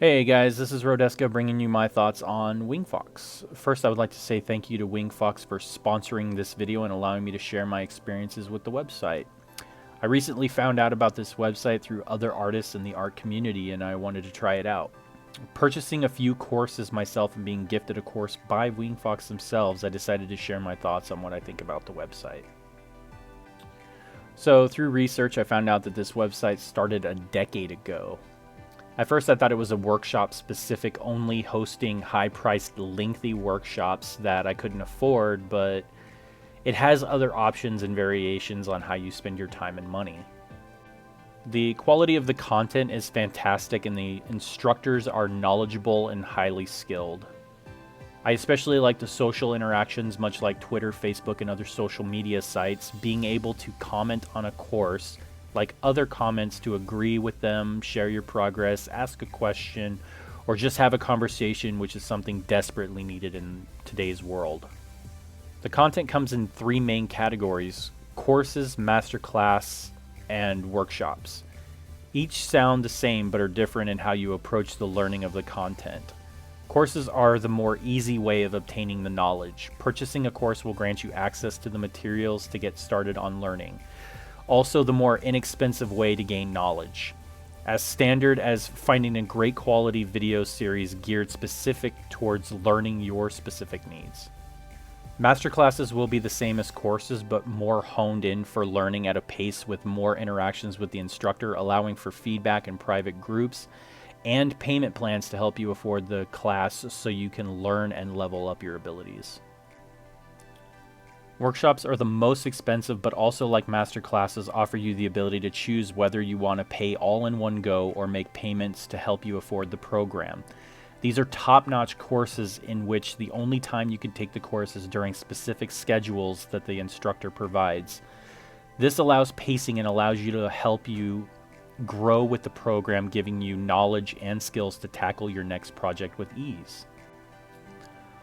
Hey guys, this is Rodeska bringing you my thoughts on Wingfox. First, I would like to say thank you to Wingfox for sponsoring this video and allowing me to share my experiences with the website. I recently found out about this website through other artists in the art community and I wanted to try it out. Purchasing a few courses myself and being gifted a course by Wingfox themselves, I decided to share my thoughts on what I think about the website. So through research, I found out that this website started a decade ago. At first I thought it was a workshop specific, only hosting high-priced, lengthy workshops that I couldn't afford, but it has other options and variations on how you spend your time and money. The quality of the content is fantastic and the instructors are knowledgeable and highly skilled. I especially like the social interactions, much like Twitter, Facebook, and other social media sites, being able to comment on a course, like other comments, to agree with them, share your progress, ask a question, or just have a conversation, which is something desperately needed in today's world. The content comes in three main categories: courses, masterclass, and workshops. Each sound the same but are different in how you approach the learning of the content. Courses are the more easy way of obtaining the knowledge. Purchasing a course will grant you access to the materials to get started on learning. Also, the more inexpensive way to gain knowledge, as standard as finding a great quality video series geared specific towards learning your specific needs. Masterclasses will be the same as courses, but more honed in for learning at a pace with more interactions with the instructor, allowing for feedback in private groups, and payment plans to help you afford the class so you can learn and level up your abilities. Workshops are the most expensive, but also, like masterclasses, offer you the ability to choose whether you want to pay all in one go or make payments to help you afford the program. These are top-notch courses in which the only time you can take the course is during specific schedules that the instructor provides. This allows pacing and allows you to help you grow with the program, giving you knowledge and skills to tackle your next project with ease.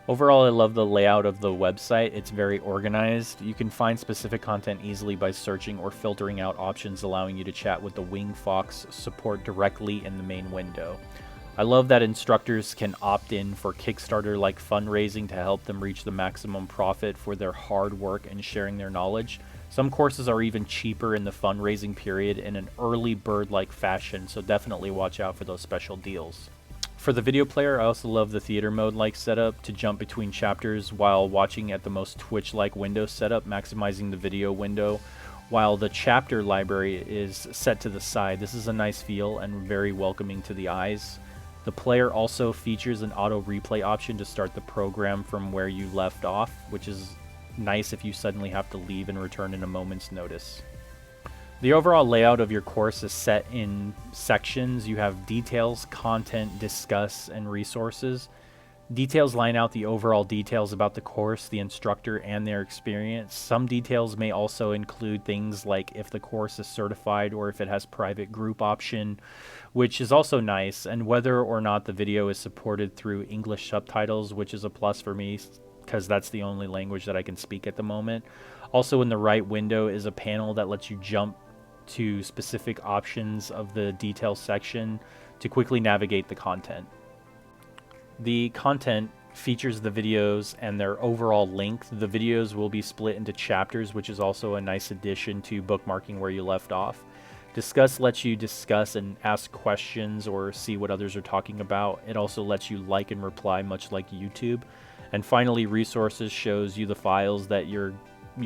Overall, I love the layout of the website. It's very organized. You can find specific content easily by searching or filtering out options, allowing you to chat with the Wingfox support directly in the main window. I love that instructors can opt in for Kickstarter-like fundraising to help them reach the maximum profit for their hard work and sharing their knowledge. Some courses are even cheaper in the fundraising period in an early bird-like fashion, so definitely watch out for those special deals. For the video player, I also love the theater mode-like setup to jump between chapters while watching at the most Twitch-like window setup, maximizing the video window, while the chapter library is set to the side. This is a nice feel and very welcoming to the eyes. The player also features an auto replay option to start the program from where you left off, which is nice if you suddenly have to leave and return in a moment's notice. The overall layout of your course is set in sections. You have details, content, discuss, and resources. Details line out the overall details about the course, the instructor, and their experience. Some details may also include things like if the course is certified or if it has private group option, which is also nice, and whether or not the video is supported through English subtitles, which is a plus for me because that's the only language that I can speak at the moment. Also in the right window is a panel that lets you jump to specific options of the details section to quickly navigate the content. The content features the videos and their overall length. The videos will be split into chapters, which is also a nice addition to bookmarking where you left off. Discuss lets you discuss and ask questions or see what others are talking about. It also lets you like and reply, much like YouTube. And finally, resources shows you the files that you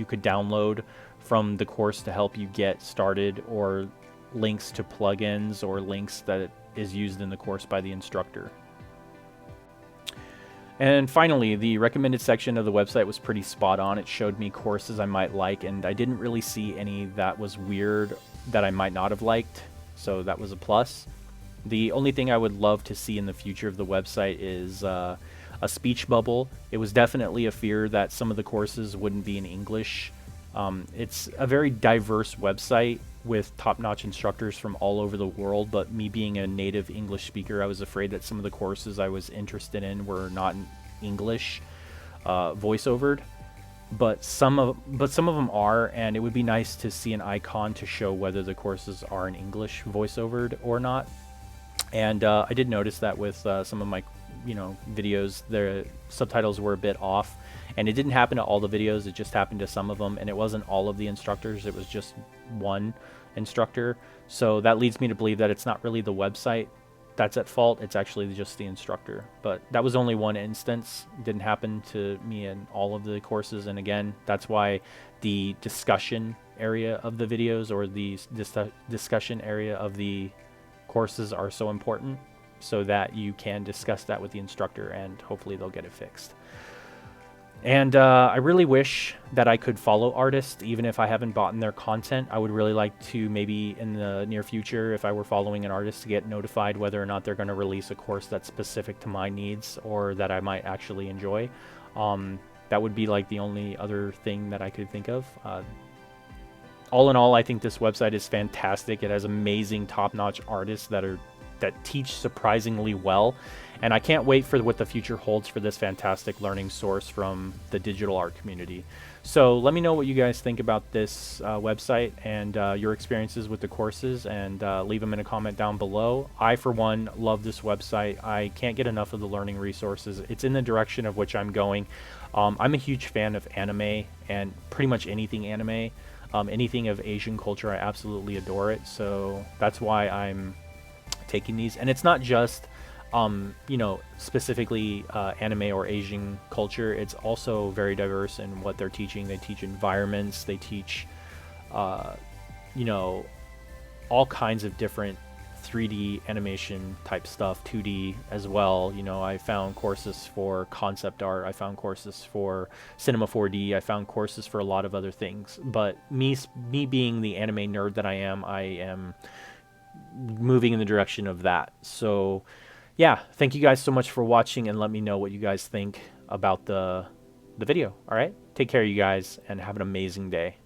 could download from the course to help you get started, or links to plugins or links that is used in the course by the instructor. And finally, the recommended section of the website was pretty spot on. It showed me courses I might like, and I didn't really see any that was weird that I might not have liked, so that was a plus. The only thing I would love to see in the future of the website is a speech bubble. It was definitely a fear that some of the courses wouldn't be in English. It's a very diverse website with top-notch instructors from all over the world, but me being a native English speaker, I was afraid that some of the courses I was interested in were not in English voiceovered, but some of them are, and it would be nice to see an icon to show whether the courses are in English voiceovered or not. And I did notice that with some of my, videos, the subtitles were a bit off, and it didn't happen to all the videos. It just happened to some of them, and it wasn't all of the instructors. It was just one instructor. So that leads me to believe that it's not really the website that's at fault. It's actually just the instructor. But that was only one instance. It didn't happen to me in all of the courses. And again, that's why the discussion area of the videos, or the discussion area of the courses, are so important, so that you can discuss that with the instructor and hopefully they'll get it fixed. And I really wish that I could follow artists, even if I haven't bought in their content. I would really like to, maybe in the near future, if I were following an artist, to get notified whether or not they're going to release a course that's specific to my needs or that I might actually enjoy. That would be like the only other thing that I could think of. All in all, I think this website is fantastic. It has amazing, top-notch artists that teach surprisingly well, and I can't wait for what the future holds for this fantastic learning source from the digital art community. So let me know what you guys think about this website and your experiences with the courses, and leave them in a comment down below. I, for one, love this website. I can't get enough of the learning resources. It's in the direction of which I'm going. I'm a huge fan of anime, and pretty much anything anime. Anything of Asian culture, I absolutely adore it. So that's why I'm taking these. And it's not just specifically anime or Asian culture. It's also very diverse in what they're teaching. They teach environments, they teach all kinds of different 3D animation type stuff, 2D as well. I found courses for concept art, I found courses for Cinema 4D, I found courses for a lot of other things. But me being the anime nerd that I am moving in the direction of that. So yeah, thank you guys so much for watching, and let me know what you guys think about the video. All right, take care, you guys, and have an amazing day.